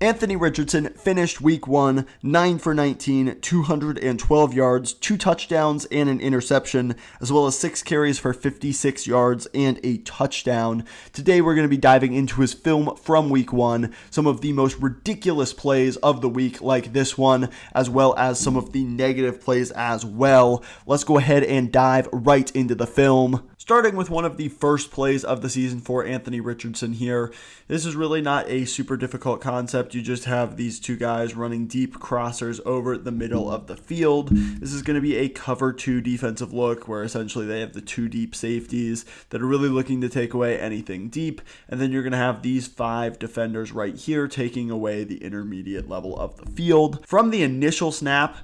Anthony Richardson finished week 1, 9 for 19, 212 yards, 2 touchdowns, and an interception, as well as 6 carries for 56 yards and a touchdown. Today we're going to be diving into his film from week 1, some of the most ridiculous plays of the week like this one, as well as some of the negative plays as well. Let's go ahead and dive right into the film. Starting with one of the first plays of the season for Anthony Richardson here. This is really not a super difficult concept. You just have these two guys running deep crossers over the middle of the field. This is going to be a cover 2 defensive look where essentially they have the 2 deep safeties that are really looking to take away anything deep. And then you're going to have these 5 defenders right here taking away the intermediate level of the field. From the initial snap,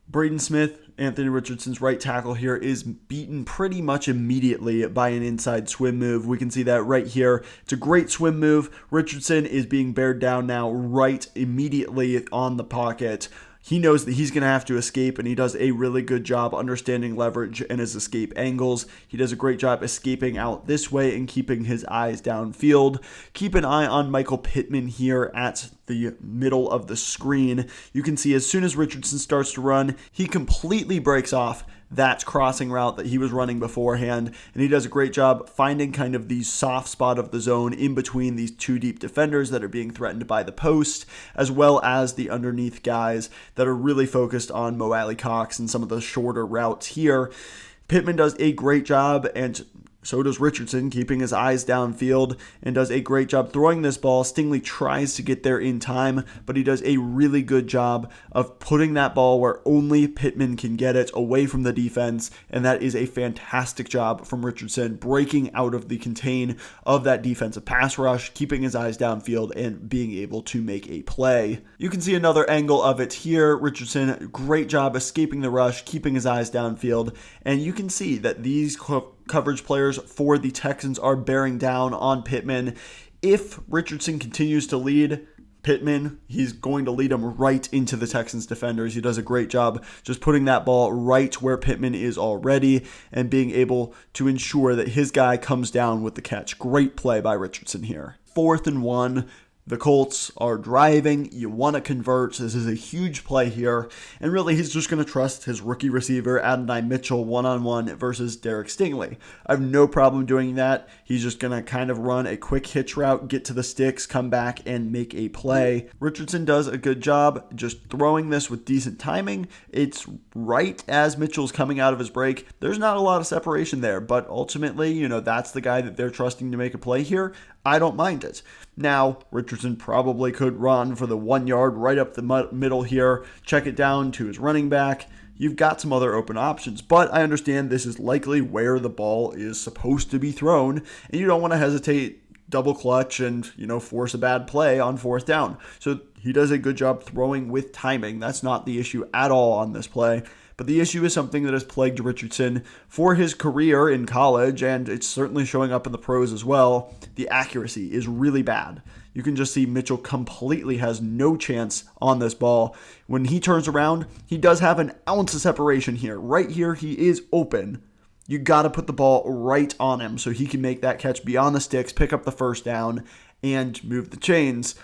Braden Smith, Anthony Richardson's right tackle here, is beaten pretty much immediately by an inside swim move. We can see that right here. It's a great swim move. Richardson is being bared down now right immediately on the pocket. He knows that he's going to have to escape, and he does a really good job understanding leverage and his escape angles. He does a great job escaping out this way and keeping his eyes downfield. Keep an eye on Michael Pittman here at the middle of the screen. You can see as soon as Richardson starts to run, he completely breaks off that crossing route that he was running beforehand, and he does a great job finding kind of the soft spot of the zone in between these 2 deep defenders that are being threatened by the post, as well as the underneath guys that are really focused on Mo Alley Cox and some of the shorter routes here. Pittman does a great job, and so does Richardson, keeping his eyes downfield, and does a great job throwing this ball. Stingley tries to get there in time, but he does a really good job of putting that ball where only Pittman can get it, away from the defense, and that is a fantastic job from Richardson, breaking out of the contain of that defensive pass rush, keeping his eyes downfield, and being able to make a play. You can see another angle of it here. Richardson, great job escaping the rush, keeping his eyes downfield, and you can see that these coverage players for the Texans are bearing down on Pittman. If Richardson continues to lead Pittman, he's going to lead him right into the Texans defenders. He does a great job just putting that ball right where Pittman is already and being able to ensure that his guy comes down with the catch. Great play by Richardson here. 4th and 1. The Colts are driving. You want to convert. This is a huge play here. And really, he's just going to trust his rookie receiver, Adonai Mitchell, one-on-one versus Derek Stingley. I have no problem doing that. He's just going to kind of run a quick hitch route, get to the sticks, come back, and make a play. Richardson does a good job just throwing this with decent timing. It's right as Mitchell's coming out of his break. There's not a lot of separation there, but ultimately, that's the guy that they're trusting to make a play here. I don't mind it. Now, Richardson probably could run for the 1 yard right up the middle here, check it down to his running back. You've got some other open options, but I understand this is likely where the ball is supposed to be thrown, and you don't want to hesitate, double clutch, and force a bad play on 4th down. So he does a good job throwing with timing. That's not the issue at all on this play. But the issue is something that has plagued Richardson for his career in college, and it's certainly showing up in the pros as well. The accuracy is really bad. You can just see Mitchell completely has no chance on this ball. When he turns around, he does have an ounce of separation here. Right here, he is open. You got to put the ball right on him so he can make that catch beyond the sticks, pick up the 1st down, and move the chains.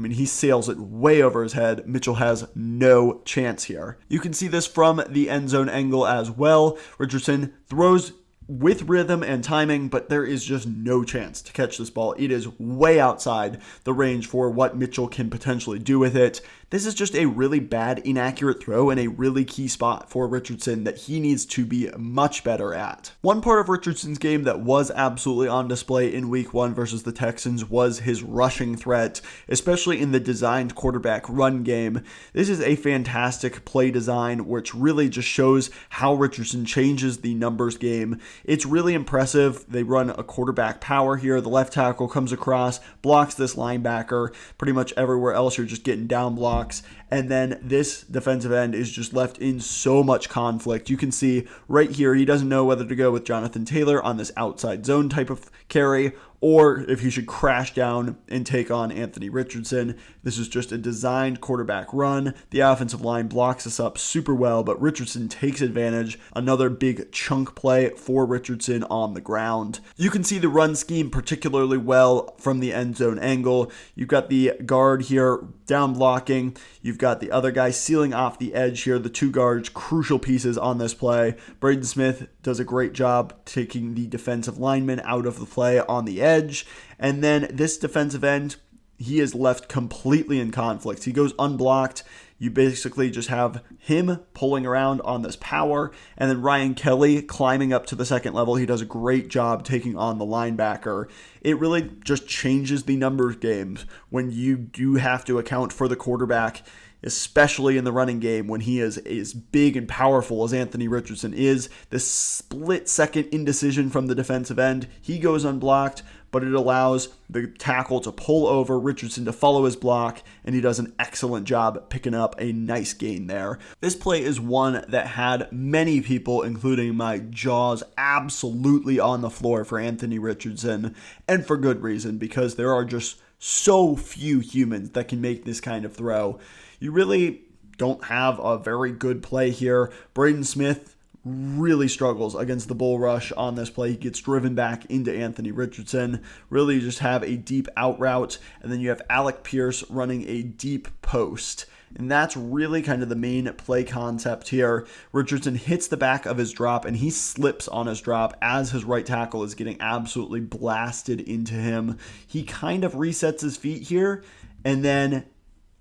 He sails it way over his head. Mitchell has no chance here. You can see this from the end zone angle as well. Richardson throws with rhythm and timing, but there is just no chance to catch this ball. It is way outside the range for what Mitchell can potentially do with it. This is just a really bad, inaccurate throw and a really key spot for Richardson that he needs to be much better at. One part of Richardson's game that was absolutely on display in week 1 versus the Texans was his rushing threat, especially in the designed quarterback run game. This is a fantastic play design, which really just shows how Richardson changes the numbers game. It's really impressive. They run a quarterback power here. The left tackle comes across, blocks this linebacker. Pretty much everywhere else, you're just getting down blocks. And then this defensive end is just left in so much conflict. You can see right here, he doesn't know whether to go with Jonathan Taylor on this outside zone type of carry or if he should crash down and take on Anthony Richardson. This is just a designed quarterback run. The offensive line blocks us up super well, but Richardson takes advantage. Another big chunk play for Richardson on the ground. You can see the run scheme particularly well from the end zone angle. You've got the guard here down blocking. You've got the other guy sealing off the edge here. The two guards, crucial pieces on this play. Braden Smith does a great job taking the defensive lineman out of the play on the edge. And then this defensive end, he is left completely in conflict. He goes unblocked. You basically just have him pulling around on this power, and then Ryan Kelly climbing up to the second level. He does a great job taking on the linebacker. It really just changes the numbers games when you do have to account for the quarterback, especially in the running game when he is as big and powerful as Anthony Richardson is. This split-second indecision from the defensive end, he goes unblocked, but it allows the tackle to pull over, Richardson to follow his block, and he does an excellent job picking up a nice gain there. This play is one that had many people, including my jaws, absolutely on the floor for Anthony Richardson, and for good reason, because there are just so few humans that can make this kind of throw. You really don't have a very good play here. Braden Smith really struggles against the bull rush on this play. He gets driven back into Anthony Richardson. Really just have a deep out route, and then you have Alec Pierce running a deep post. And that's really kind of the main play concept here. Richardson hits the back of his drop, and he slips on his drop as his right tackle is getting absolutely blasted into him. He kind of resets his feet here, and then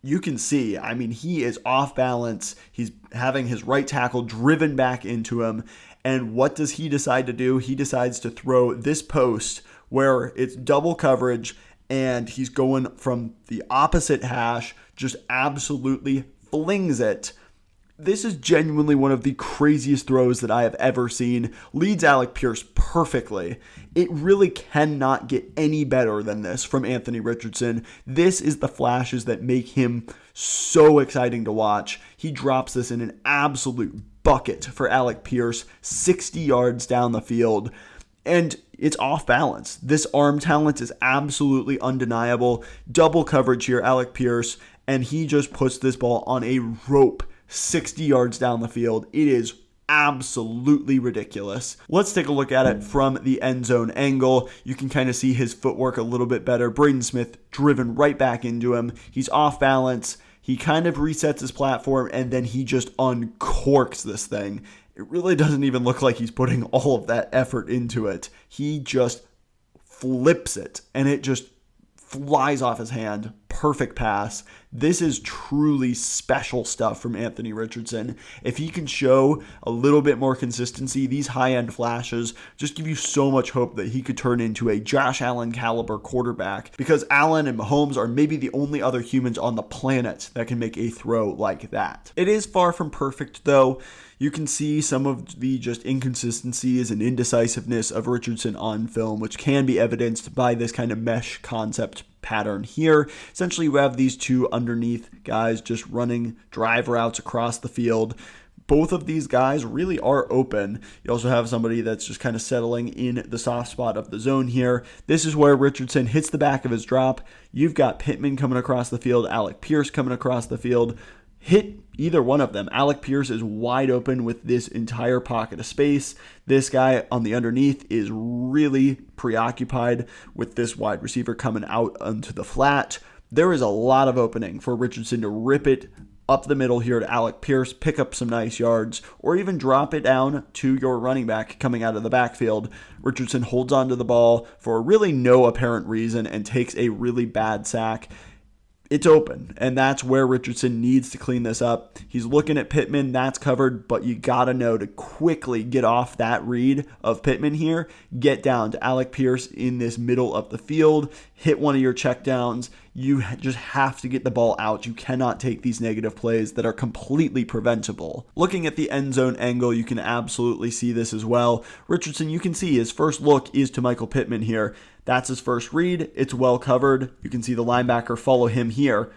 you can see, I mean, he is off balance. He's having his right tackle driven back into him. And what does he decide to do? He decides to throw this post where it's double coverage, and he's going from the opposite hash, just absolutely flings it. This is genuinely one of the craziest throws that I have ever seen. Leads Alec Pierce perfectly. It really cannot get any better than this from Anthony Richardson. This is the flashes that make him so exciting to watch. He drops this in an absolute bucket for Alec Pierce, 60 yards down the field. And it's off balance. This arm talent is absolutely undeniable. Double coverage here, Alec Pierce, and he just puts this ball on a rope 60 yards down the field. It is absolutely ridiculous. Let's take a look at it from the end zone angle. You can kind of see his footwork a little bit better. Braden Smith driven right back into him. He's off balance. He kind of resets his platform, and then he just uncorks this thing. It really doesn't even look like he's putting all of that effort into it. He just flips it, and it just flies off his hand. Perfect pass. This is truly special stuff from Anthony Richardson. If he can show a little bit more consistency, these high-end flashes just give you so much hope that he could turn into a Josh Allen caliber quarterback, because Allen and Mahomes are maybe the only other humans on the planet that can make a throw like that. It is far from perfect, though. You can see some of the just inconsistencies and indecisiveness of Richardson on film, which can be evidenced by this kind of mesh concept pattern here. Essentially, you have these two underneath guys just running drive routes across the field. Both of these guys really are open. You also have somebody that's just kind of settling in the soft spot of the zone here. This is where Richardson hits the back of his drop. You've got Pittman coming across the field, Alec Pierce coming across the field. Hit either one of them. Alec Pierce is wide open with this entire pocket of space. This guy on the underneath is really preoccupied with this wide receiver coming out onto the flat. There is a lot of opening for Richardson to rip it up the middle here to Alec Pierce, pick up some nice yards, or even drop it down to your running back coming out of the backfield. Richardson holds onto the ball for really no apparent reason and takes a really bad sack. It's open, and that's where Richardson needs to clean this up. He's looking at Pittman, that's covered, but you gotta know to quickly get off that read of Pittman here, get down to Alec Pierce in this middle of the field, hit one of your checkdowns. You just have to get the ball out. You cannot take these negative plays that are completely preventable. Looking at the end zone angle, you can absolutely see this as well. Richardson, you can see his first look is to Michael Pittman here. That's his first read. It's well covered. You can see the linebacker follow him here.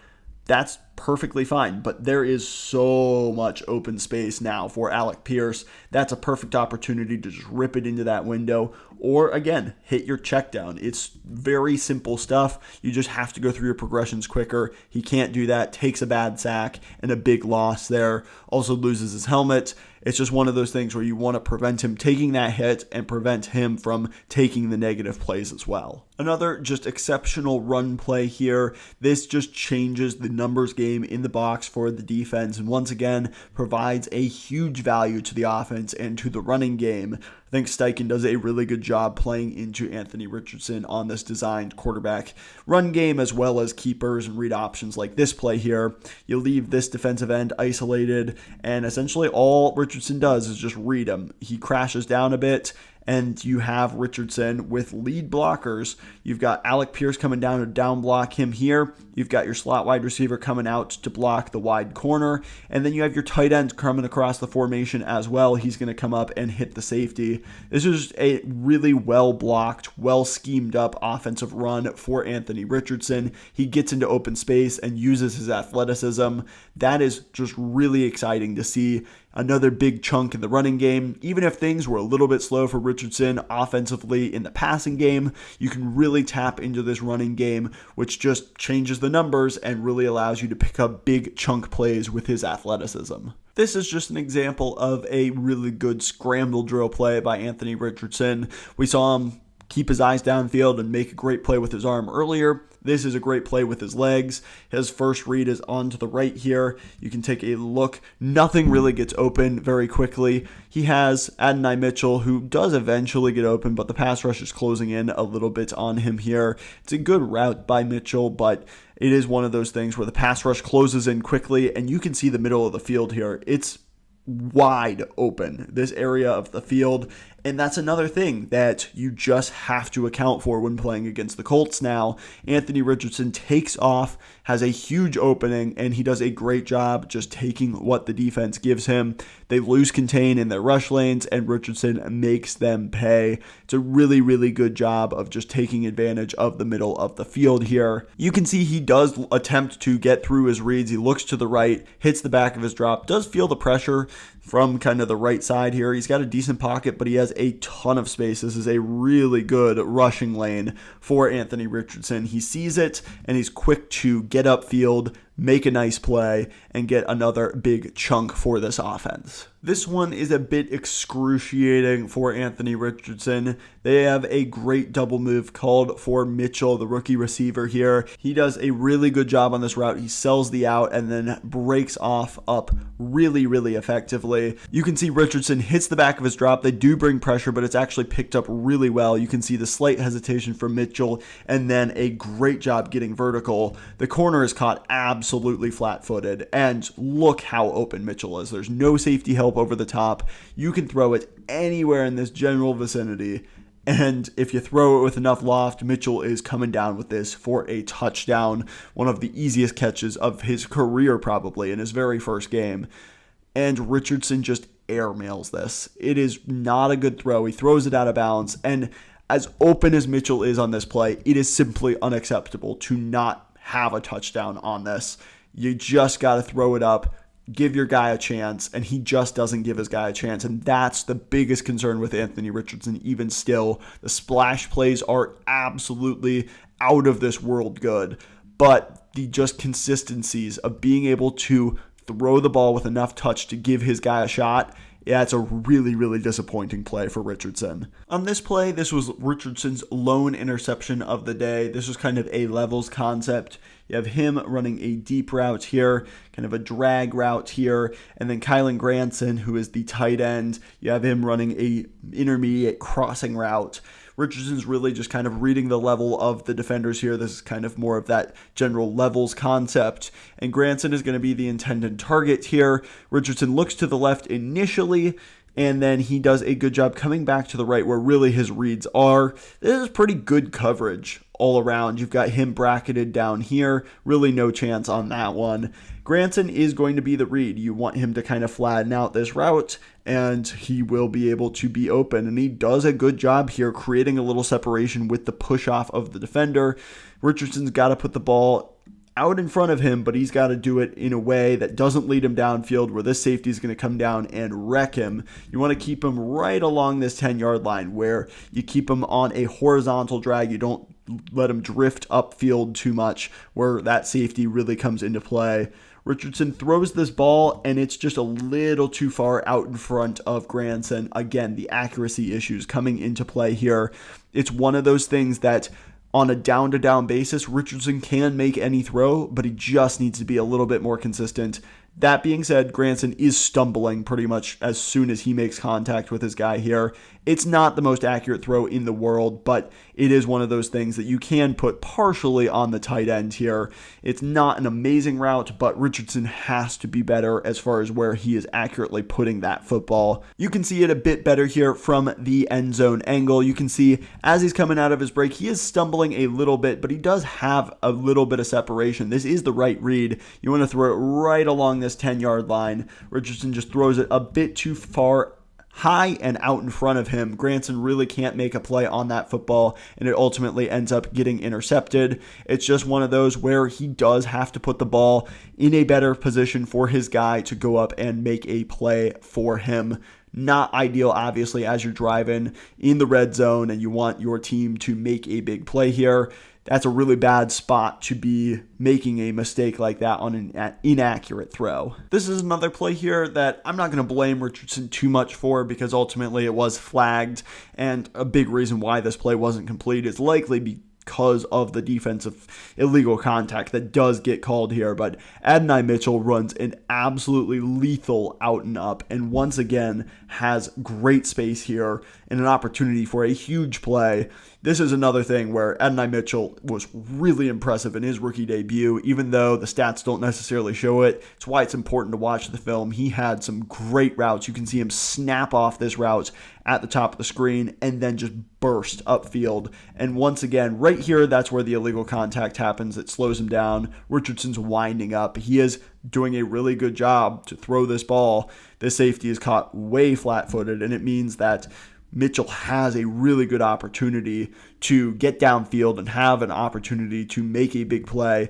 that's perfectly fine. But there is so much open space now for Alec Pierce. That's a perfect opportunity to just rip it into that window, or again, hit your check down. It's very simple stuff. You just have to go through your progressions quicker. He can't do that, takes a bad sack and a big loss there. Also loses his helmet. It's just one of those things where you want to prevent him taking that hit and prevent him from taking the negative plays as well. Another just exceptional run play here. This just changes the numbers game in the box for the defense, and once again provides a huge value to the offense and to the running game. I think Steichen does a really good job playing into Anthony Richardson on this designed quarterback run game, as well as keepers and read options like this play here. You leave this defensive end isolated, and essentially all Richardson does is just read him. He crashes down a bit, and you have Richardson with lead blockers. You've got Alec Pierce coming down to down block him here. You've got your slot wide receiver coming out to block the wide corner. And then you have your tight end coming across the formation as well. He's going to come up and hit the safety. This is a really well blocked, well schemed up offensive run for Anthony Richardson. He gets into open space and uses his athleticism. That is just really exciting to see. Another big chunk in the running game. Even if things were a little bit slow for Richardson offensively in the passing game, you can really tap into this running game, which just changes the numbers and really allows you to pick up big chunk plays with his athleticism. This is just an example of a really good scramble drill play by Anthony Richardson. We saw him keep his eyes downfield and make a great play with his arm earlier. This is a great play with his legs. His first read is on to the right here. You can take a look. Nothing really gets open very quickly. He has Adonai Mitchell, who does eventually get open, but the pass rush is closing in a little bit on him here. It's a good route by Mitchell, but it is one of those things where the pass rush closes in quickly, and you can see the middle of the field here. It's wide open, this area of the field. And that's another thing that you just have to account for when playing against the Colts now. Anthony Richardson takes off, has a huge opening, and he does a great job just taking what the defense gives him. They lose contain in their rush lanes, and Richardson makes them pay. It's a really, really good job of just taking advantage of the middle of the field here. You can see he does attempt to get through his reads. He looks to the right, hits the back of his drop, does feel the pressure from kind of the right side here. He's got a decent pocket, but he has a ton of space. This is a really good rushing lane for Anthony Richardson. He sees it, and he's quick to get upfield, make a nice play, and get another big chunk for this offense. This one is a bit excruciating for Anthony Richardson. They have a great double move called for Mitchell, the rookie receiver here. He does a really good job on this route. He sells the out and then breaks off up really, really effectively. You can see Richardson hits the back of his drop. They do bring pressure, but it's actually picked up really well. You can see the slight hesitation from Mitchell and then a great job getting vertical. The corner is caught absolutely flat-footed, and look how open Mitchell is. There's no safety help over the top. You can throw it anywhere in this general vicinity, and if you throw it with enough loft, Mitchell is coming down with this for a touchdown. One of the easiest catches of his career, probably, in his very first game. And Richardson just airmails this. It is not a good throw. He throws it out of bounds, and as open as Mitchell is on this play, it is simply unacceptable to not have a touchdown on this. You just got to throw it up, give your guy a chance, and he just doesn't give his guy a chance. And that's the biggest concern with Anthony Richardson even still. The splash plays are absolutely out of this world good, but the just consistencies of being able to throw the ball with enough touch to give his guy a shot, yeah, it's a really, really disappointing play for Richardson. On this play, this was Richardson's lone interception of the day. This was kind of a levels concept. You have him running a deep route here, kind of a drag route here, and then Kylan Granson, who is the tight end, you have him running a intermediate crossing route. Richardson's really just kind of reading the level of the defenders here. This is kind of more of that general levels concept. And Granson is going to be the intended target here. Richardson looks to the left initially, and then he does a good job coming back to the right where really his reads are. This is pretty good coverage all around. You've got him bracketed down here. Really no chance on that one. Granson is going to be the read. You want him to kind of flatten out this route, and he will be able to be open. And he does a good job here creating a little separation with the push off of the defender. Richardson's got to put the ball out in front of him, but he's got to do it in a way that doesn't lead him downfield where this safety is going to come down and wreck him. You want to keep him right along this 10-yard line where you keep him on a horizontal drag. You don't let him drift upfield too much where that safety really comes into play. Richardson throws this ball, and it's just a little too far out in front of Granson. Again, the accuracy issues coming into play here. It's one of those things that on a down-to-down basis, Richardson can make any throw, but he just needs to be a little bit more consistent. That being said, Granson is stumbling pretty much as soon as he makes contact with his guy here. It's not the most accurate throw in the world, but it is one of those things that you can put partially on the tight end here. It's not an amazing route, but Richardson has to be better as far as where he is accurately putting that football. You can see it a bit better here from the end zone angle. You can see as he's coming out of his break, he is stumbling a little bit, but he does have a little bit of separation. This is the right read. You want to throw it right along this 10-yard line. Richardson just throws it a bit too far high and out in front of him. Granson really can't make a play on that football, and it ultimately ends up getting intercepted. It's just one of those where he does have to put the ball in a better position for his guy to go up and make a play for him. Not ideal, obviously, as you're driving in the red zone and you want your team to make a big play here. That's a really bad spot to be making a mistake like that on an inaccurate throw. This is another play here that I'm not going to blame Richardson too much for because ultimately it was flagged, and a big reason why this play wasn't complete is likely because of the defensive illegal contact that does get called here. But Anthony Mitchell runs an absolutely lethal out and up, and once again has great space here and an opportunity for a huge play. This is another thing where Anthony Mitchell was really impressive in his rookie debut, even though the stats don't necessarily show it. It's why it's important to watch the film. He had some great routes. You can see him snap off this route at the top of the screen and then just burst upfield. And once again, right here, that's where the illegal contact happens. It slows him down. Richardson's winding up. He is doing a really good job to throw this ball. This safety is caught way flat-footed, and it means that Mitchell has a really good opportunity to get downfield and have an opportunity to make a big play.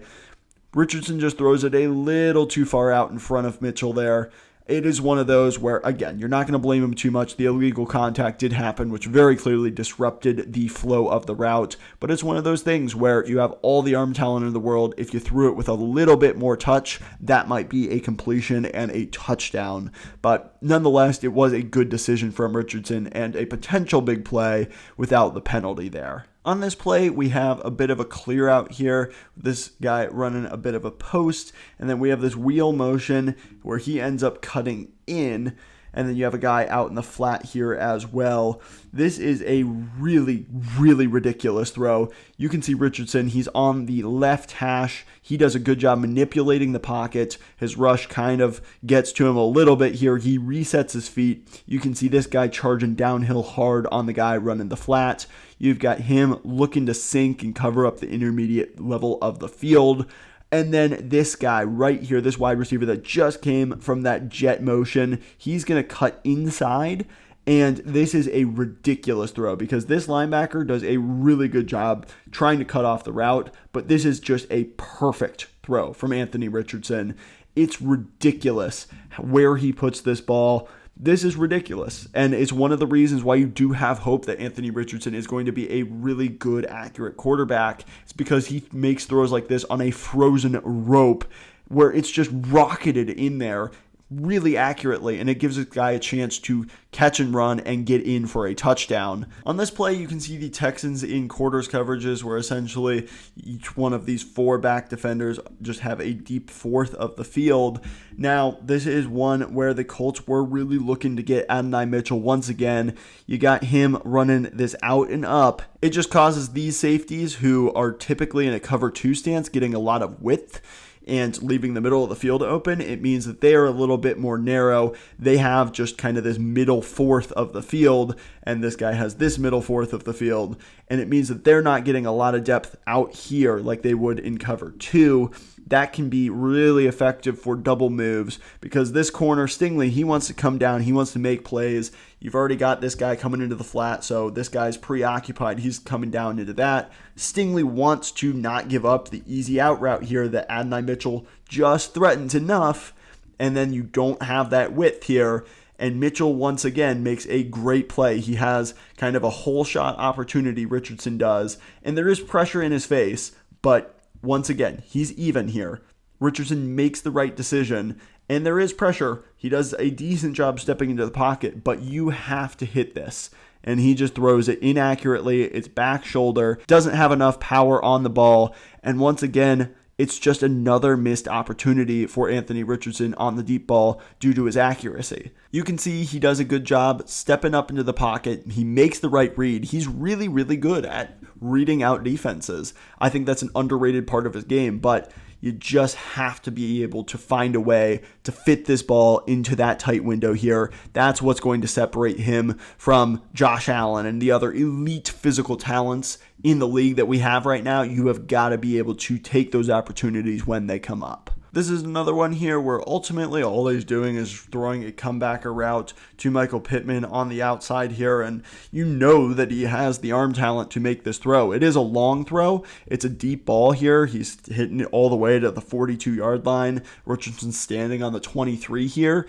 Richardson just throws it a little too far out in front of Mitchell there. It is one of those where, again, you're not going to blame him too much. The illegal contact did happen, which very clearly disrupted the flow of the route. But it's one of those things where you have all the arm talent in the world. If you threw it with a little bit more touch, that might be a completion and a touchdown. But nonetheless, it was a good decision from Richardson and a potential big play without the penalty there. On this play, we have a bit of a clear out here. This guy running a bit of a post, and then we have this wheel motion where he ends up cutting in, and then you have a guy out in the flat here as well. This is a really, really ridiculous throw. You can see Richardson, he's on the left hash. He does a good job manipulating the pocket. His rush kind of gets to him a little bit here. He resets his feet. You can see this guy charging downhill hard on the guy running the flat. You've got him looking to sink and cover up the intermediate level of the field. And then this guy right here, this wide receiver that just came from that jet motion, he's going to cut inside. And this is a ridiculous throw because this linebacker does a really good job trying to cut off the route. But this is just a perfect throw from Anthony Richardson. It's ridiculous where he puts this ball. This is ridiculous, and it's one of the reasons why you do have hope that Anthony Richardson is going to be a really good, accurate quarterback. It's because he makes throws like this on a frozen rope where it's just rocketed in there really accurately, and it gives this guy a chance to catch and run and get in for a touchdown. On this play, you can see the Texans in quarters coverages where essentially each one of these four back defenders just have a deep fourth of the field. Now, this is one where the Colts were really looking to get Anthony Mitchell once again. You got him running this out and up. It just causes these safeties, who are typically in a cover two stance, getting a lot of width and leaving the middle of the field open. It means that they are a little bit more narrow. They have just kind of this middle fourth of the field, and this guy has this middle fourth of the field, and it means that they're not getting a lot of depth out here like they would in cover two. that can be really effective for double moves, because this corner, Stingley, he wants to come down, he wants to make plays. You've already got this guy coming into the flat, so this guy's preoccupied. He's coming down into that. Stingley wants to not give up the easy out route here that Adonai Mitchell just threatens enough, and then you don't have that width here. And Mitchell, once again, makes a great play. He has kind of a hole shot opportunity, Richardson does, and there is pressure in his face, but once again, he's even here. Richardson makes the right decision, and there is pressure. He does a decent job stepping into the pocket, but you have to hit this. And he just throws it inaccurately. It's back shoulder, doesn't have enough power on the ball, and once again, it's just another missed opportunity for Anthony Richardson on the deep ball due to his accuracy. You can see he does a good job stepping up into the pocket. He makes the right read. He's really, really good at reading out defenses. I think that's an underrated part of his game, but you just have to be able to find a way to fit this ball into that tight window here. That's what's going to separate him from Josh Allen and the other elite physical talents in the league that we have right now. You have got to be able to take those opportunities when they come up. This is another one here where ultimately all he's doing is throwing a comebacker route to Michael Pittman on the outside here, and you know that he has the arm talent to make this throw. It is a long throw. It's a deep ball here. He's hitting it all the way to the 42-yard line. Richardson's standing on the 23 here.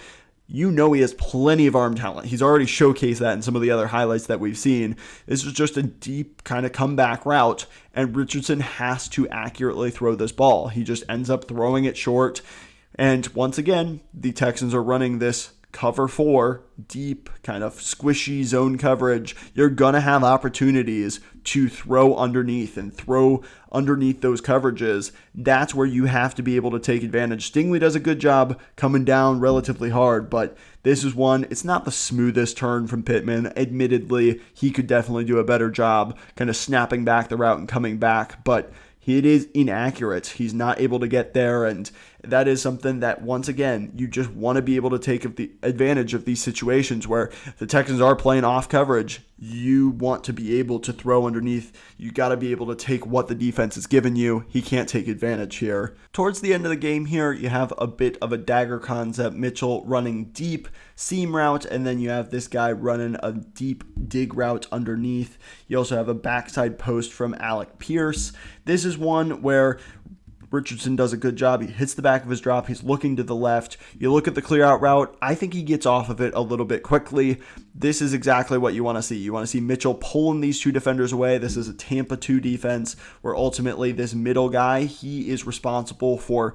You know he has plenty of arm talent. He's already showcased that in some of the other highlights that we've seen. This is just a deep kind of comeback route, and Richardson has to accurately throw this ball. He just ends up throwing it short. And once again, the Texans are running this cover 4, deep, kind of squishy zone coverage. You're going to have opportunities to throw underneath and throw underneath those coverages. That's where you have to be able to take advantage. Stingley does a good job coming down relatively hard, but this is one, it's not the smoothest turn from Pittman. Admittedly, he could definitely do a better job kind of snapping back the route and coming back, but it is inaccurate. He's not able to get there, and that is something that, once again, you just want to be able to take advantage of these situations where the Texans are playing off coverage. You want to be able to throw underneath. You got to be able to take what the defense has given you. He can't take advantage here. Towards the end of the game here, you have a bit of a dagger concept. Mitchell running deep seam route, and then you have this guy running a deep dig route underneath. You also have a backside post from Alec Pierce. This is one where Richardson does a good job. He hits the back of his drop. He's looking to the left. You look at the clear out route. I think he gets off of it a little bit quickly. This is exactly what you want to see. You want to see Mitchell pulling these two defenders away. This is a Tampa 2 defense where ultimately this middle guy, he is responsible for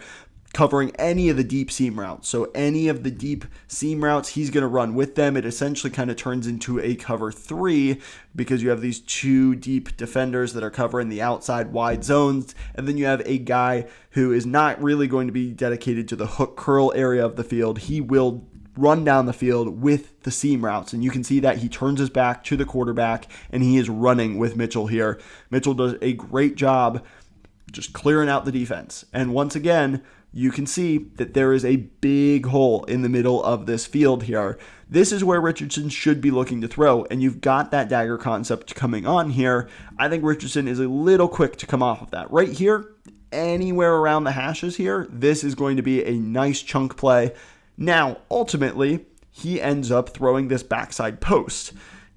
covering any of the deep seam routes. So any of the deep seam routes, he's going to run with them. It essentially kind of turns into a cover 3 because you have these two deep defenders that are covering the outside wide zones. And then you have a guy who is not really going to be dedicated to the hook curl area of the field. He will run down the field with the seam routes. And you can see that he turns his back to the quarterback and he is running with Mitchell here. Mitchell does a great job just clearing out the defense. And once again, you can see that there is a big hole in the middle of this field here. This is where Richardson should be looking to throw, and you've got that dagger concept coming on here. I think Richardson is a little quick to come off of that. Right here, anywhere around the hashes here, this is going to be a nice chunk play. Now, ultimately, he ends up throwing this backside post.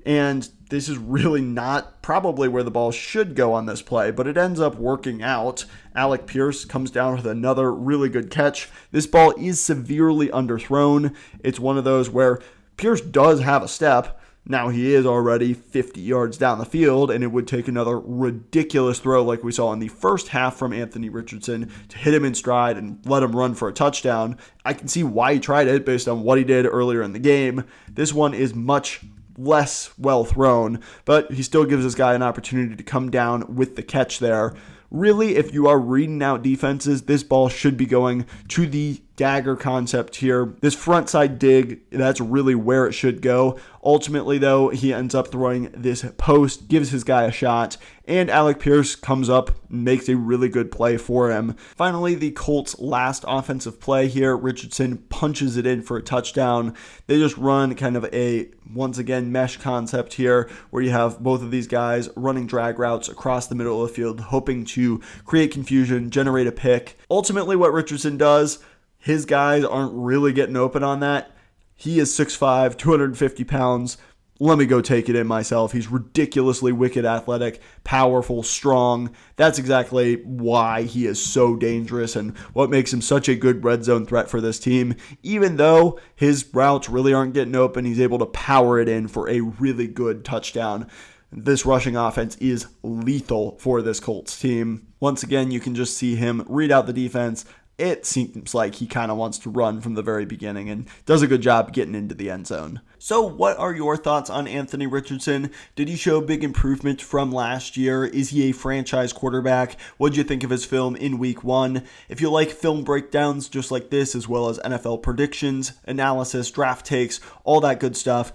And this is really not probably where the ball should go on this play, but it ends up working out. Alec Pierce comes down with another really good catch. This ball is severely underthrown. It's one of those where Pierce does have a step. Now he is already 50 yards down the field, and it would take another ridiculous throw like we saw in the first half from Anthony Richardson to hit him in stride and let him run for a touchdown. I can see why he tried it based on what he did earlier in the game. This one is much less well thrown, but he still gives this guy an opportunity to come down with the catch there. Really, if you are reading out defenses, this ball should be going to the dagger concept here. This front side dig, that's really where it should go. Ultimately, though, he ends up throwing this post, gives his guy a shot, and Alec Pierce comes up and makes a really good play for him. Finally, the Colts' last offensive play here, Richardson punches it in for a touchdown. They just run kind of a, once again, mesh concept here, where you have both of these guys running drag routes across the middle of the field, hoping to create confusion, generate a pick. Ultimately, what Richardson does, his guys aren't really getting open on that. He is 6'5", 250 pounds. Let me go take it in myself. He's ridiculously wicked athletic, powerful, strong. That's exactly why he is so dangerous and what makes him such a good red zone threat for this team. Even though his routes really aren't getting open, he's able to power it in for a really good touchdown. This rushing offense is lethal for this Colts team. Once again, you can just see him read out the defense. It seems like he kind of wants to run from the very beginning and does a good job getting into the end zone. So what are your thoughts on Anthony Richardson? Did he show big improvement from last year? Is he a franchise quarterback? What did you think of his film in week 1? If you like film breakdowns just like this, as well as NFL predictions, analysis, draft takes, all that good stuff,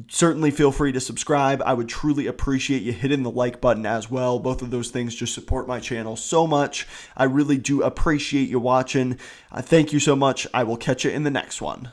certainly feel free to subscribe. I would truly appreciate you hitting the like button as well. Both of those things just support my channel so much. I really do appreciate you watching. Thank you so much. I will catch you in the next one.